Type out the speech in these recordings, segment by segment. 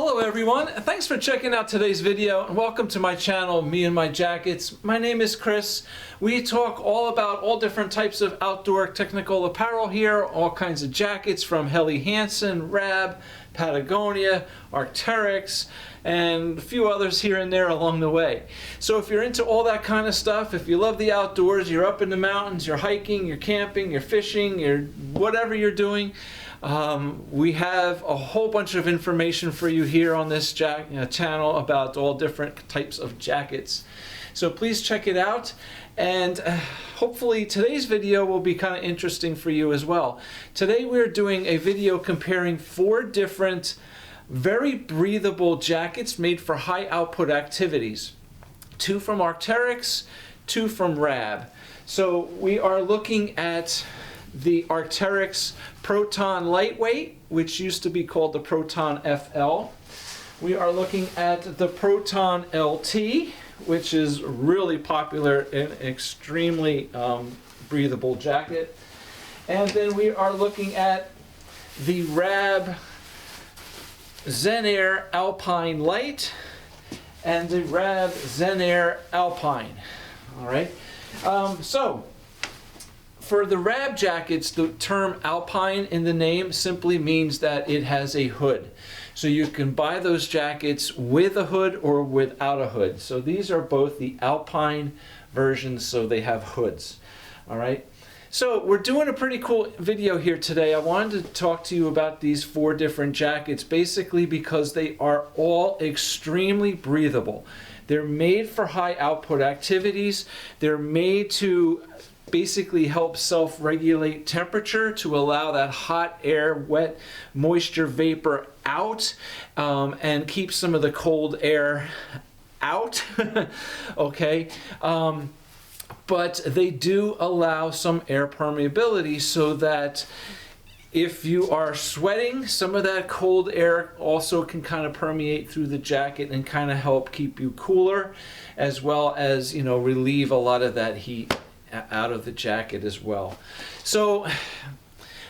Hello everyone, thanks for checking out today's video and welcome to my channel, Me and My Jackets. My name is Chris. We talk all about all different types of outdoor technical apparel here, all kinds of jackets from Helly Hansen, Rab, Patagonia, Arc'teryx, and a few others here and there along the way. So if you're into all that kind of stuff, if you love the outdoors, you're up in the mountains, you're hiking, you're camping, you're fishing, you're whatever you're doing, we have a whole bunch of information for you here on this channel about all different types of jackets. So please check it out, and hopefully today's video will be kind of interesting for you as well. Today we're doing a video comparing 4 different very breathable jackets made for high output activities. 2 from Arc'teryx, 2 from Rab. So we are looking at the Arc'teryx Proton Lightweight, which used to be called the Proton FL. We are looking at the Proton LT, which is really popular and extremely breathable jacket. And then we are looking at the Rab Zen Air Alpine Light and the Rab Zen Air Alpine. All right. So for the Rab jackets, the term Alpine in the name simply means that it has a hood. So you can buy those jackets with a hood or without a hood. So these are both the Alpine versions, so they have hoods. All right. So we're doing a pretty cool video here today. I wanted to talk to you about these 4 different jackets, basically because they are all extremely breathable. They're made for high output activities. They're made to basically help self-regulate temperature to allow that hot air, wet moisture vapor out, and keep some of the cold air out. Okay. But they do allow some air permeability so that if you are sweating, some of that cold air also can kind of permeate through the jacket and kind of help keep you cooler, as well as, you know, relieve a lot of that heat out of the jacket as well. So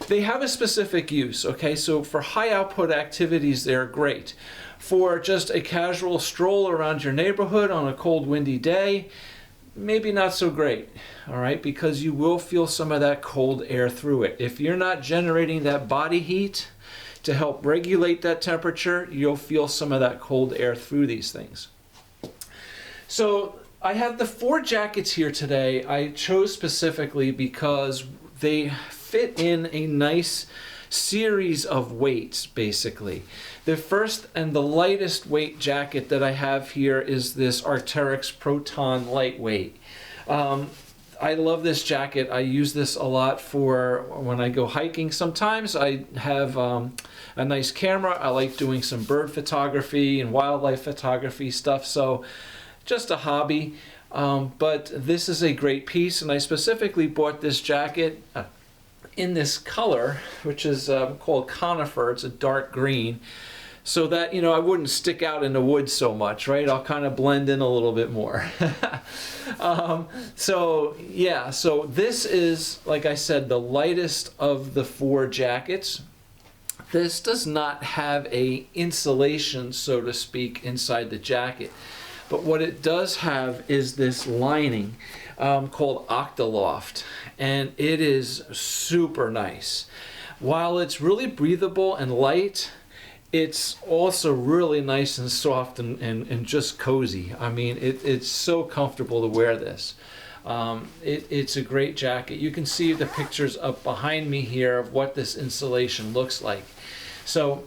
they have a specific use, okay? So for high output activities, they're great. For just a casual stroll around your neighborhood on a cold, windy day, maybe not so great, all right? Because you will feel some of that cold air through it. If you're not generating that body heat to help regulate that temperature, you'll feel some of that cold air through these things. So I have the 4 jackets here today. I chose specifically because they fit in a nice series of weights, basically. The first and the lightest weight jacket that I have here is this Arc'teryx Proton Lightweight. I love this jacket. I use this a lot for when I go hiking. Sometimes I have a nice camera. I like doing some bird photography and wildlife photography stuff, so just a hobby. But this is a great piece, and I specifically bought this jacket in this color, which is called Conifer. It's a dark green, so that, you know, I wouldn't stick out in the woods so much, right? I'll kind of blend in a little bit more. So yeah, so this is, like I said, the lightest of the 4 jackets. This does not have a insulation, so to speak, inside the jacket. But what it does have is this lining called Octaloft, and it is super nice. While it's really breathable and light, it's also really nice and soft and just cozy. I mean, it's so comfortable to wear this. It's a great jacket. You can see the pictures up behind me here of what this insulation looks like. So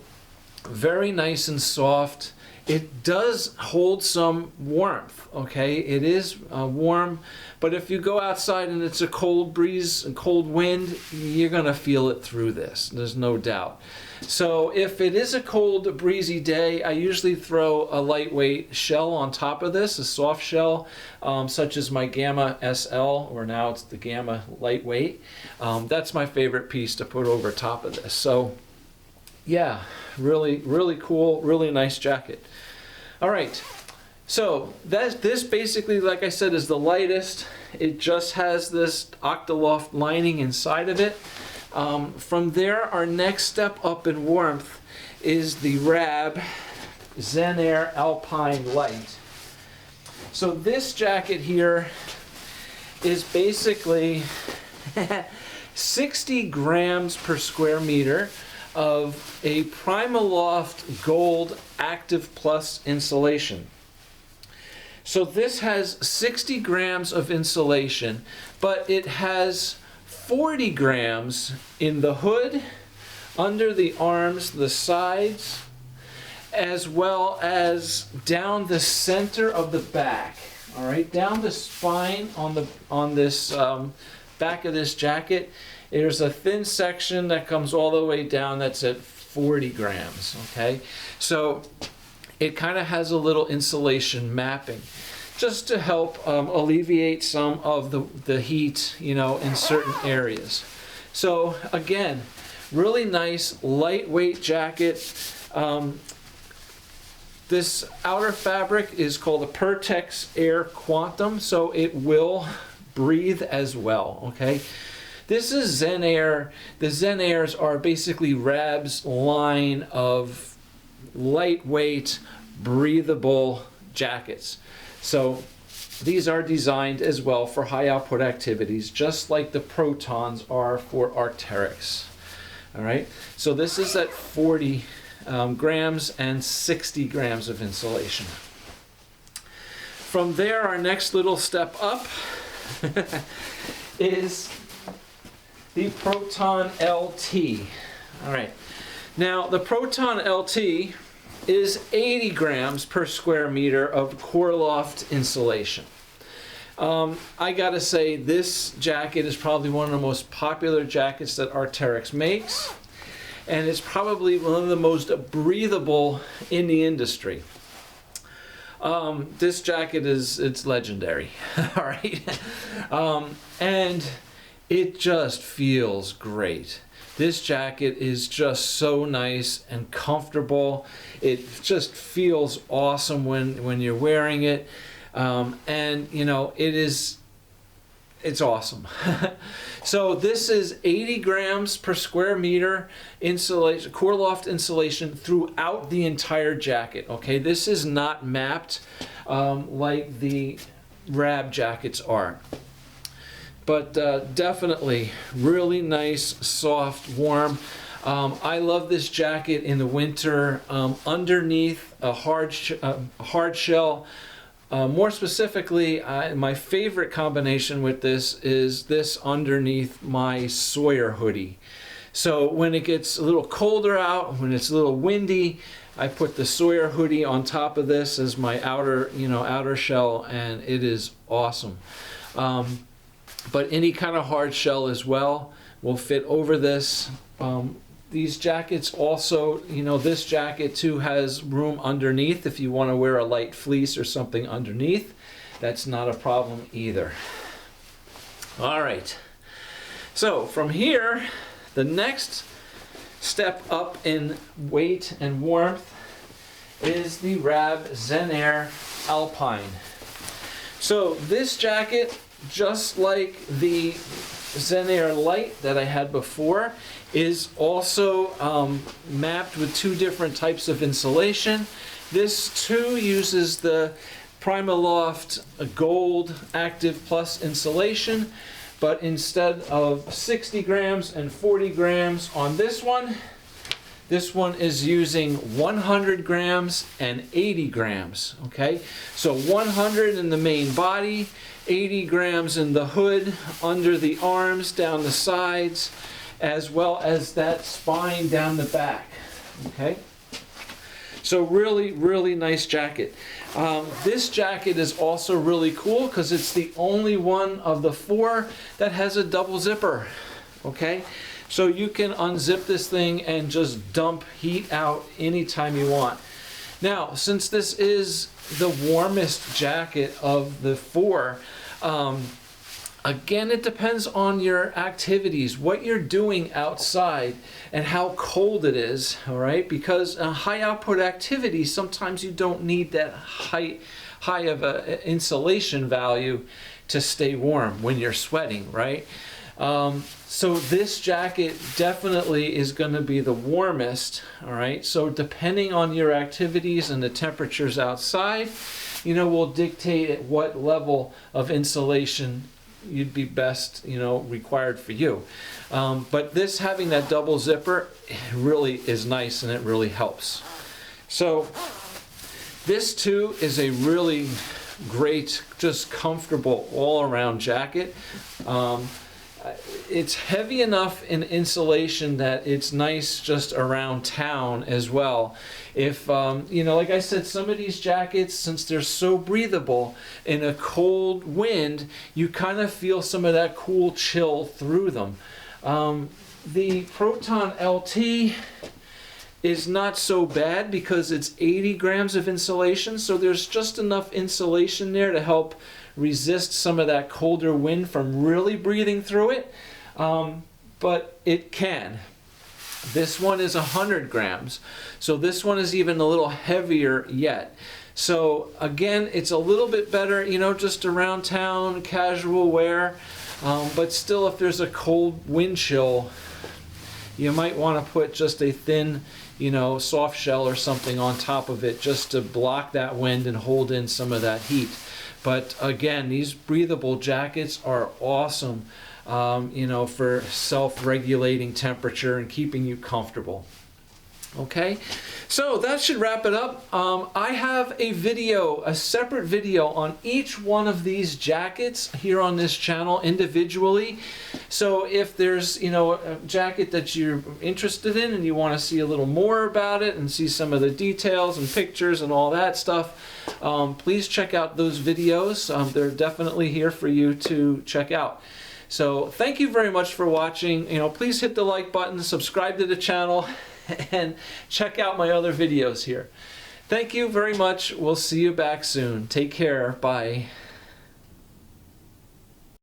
very nice and soft. It does hold some warmth, okay? It is warm, but if you go outside and it's a cold breeze and cold wind, you're gonna feel it through this, there's no doubt. So if it is a cold, breezy day, I usually throw a lightweight shell on top of this, a soft shell, such as my Gamma SL, or now it's the Gamma Lightweight. That's my favorite piece to put over top of this. So yeah, really cool, really nice jacket. All right, so this basically, like I said, is the lightest. It just has this Octaloft lining inside of it. From there, our next step up in warmth is the Rab Zen Air Alpine Light. So this jacket here is basically 60 grams per square meter of a Primaloft Gold Active Plus insulation. So this has 60 grams of insulation, but it has 40 grams in the hood, under the arms, the sides, as well as down the center of the back. All right, down the spine on this back of this jacket, there's a thin section that comes all the way down that's at 40 grams. Okay, so it kind of has a little insulation mapping, just to help alleviate some of the heat, you know, in certain areas. So again, really nice lightweight jacket. This outer fabric is called a Pertex Air Quantum, so it will breathe as well, okay? This is Zen Air. The Zen Airs are basically Rab's line of lightweight, breathable jackets. So these are designed as well for high output activities, just like the Protons are for Arc'teryx. All right, so this is at 40 grams and 60 grams of insulation. From there, our next little step up is the Proton LT. All right, now the Proton LT is 80 grams per square meter of Corloft insulation. I gotta say, this jacket is probably one of the most popular jackets that Arc'teryx makes, and it's probably one of the most breathable in the industry. This jacket it's legendary, all right? And it just feels great. This jacket is just so nice and comfortable. It just feels awesome when you're wearing it. And you know, it's awesome. So this is 80 grams per square meter insulation, Corloft insulation throughout the entire jacket. Okay, this is not mapped like the Rab jackets are. But definitely really nice, soft, warm. I love this jacket in the winter underneath a hard shell. More specifically, my favorite combination with this is this underneath my Sawyer hoodie. So when it gets a little colder out, when it's a little windy, I put the Sawyer hoodie on top of this as my outer shell, and it is awesome. But any kind of hard shell as well will fit over this. These jackets also, you know, this jacket too has room underneath if you want to wear a light fleece or something underneath. That's not a problem either. All right. So from here, the next step up in weight and warmth is the Rab Zen Air Alpine. So this jacket, just like the Zen Air Light that I had before, is also mapped with two different types of insulation. This too uses the Primaloft Gold Active Plus insulation, but instead of 60 grams and 40 grams on this one is using 100 grams and 80 grams, okay? So 100 in the main body, 80 grams in the hood, under the arms, down the sides, as well as that spine down the back, okay? So really, really nice jacket. This jacket is also really cool because it's the only one of the four that has a double zipper, okay? So you can unzip this thing and just dump heat out anytime you want. Now, since this is the warmest jacket of the four, again, it depends on your activities, what you're doing outside, and how cold it is, all right? Because high output activities, sometimes you don't need that high of a insulation value to stay warm when you're sweating, right? So this jacket definitely is going to be the warmest, all right? So depending on your activities and the temperatures outside, will dictate at what level of insulation you'd be best, required for you. But this having that double zipper really is nice, and it really helps. So this too is a really great, just comfortable all-around jacket. It's heavy enough in insulation that it's nice just around town as well. If, like I said, some of these jackets, since they're so breathable, in a cold wind, you kind of feel some of that cool chill through them. The Proton LT is not so bad because it's 80 grams of insulation, so there's just enough insulation there to help resist some of that colder wind from really breathing through it, but it can. This one is 100 grams, so this one is even a little heavier yet. So again, it's a little bit better, just around town, casual wear, but still, if there's a cold wind chill, you might want to put just a thin, soft shell or something on top of it just to block that wind and hold in some of that heat. But again, these breathable jackets are awesome, for self-regulating temperature and keeping you comfortable. Okay, so that should wrap it up. I have a separate video on each one of these jackets here on this channel individually. So if there's, a jacket that you're interested in and you want to see a little more about it and see some of the details and pictures and all that stuff, please check out those videos. They're definitely here for you to check out. So thank you very much for watching. Please hit the like button, subscribe to the channel, and check out my other videos here. Thank you very much. We'll see you back soon. Take care. Bye.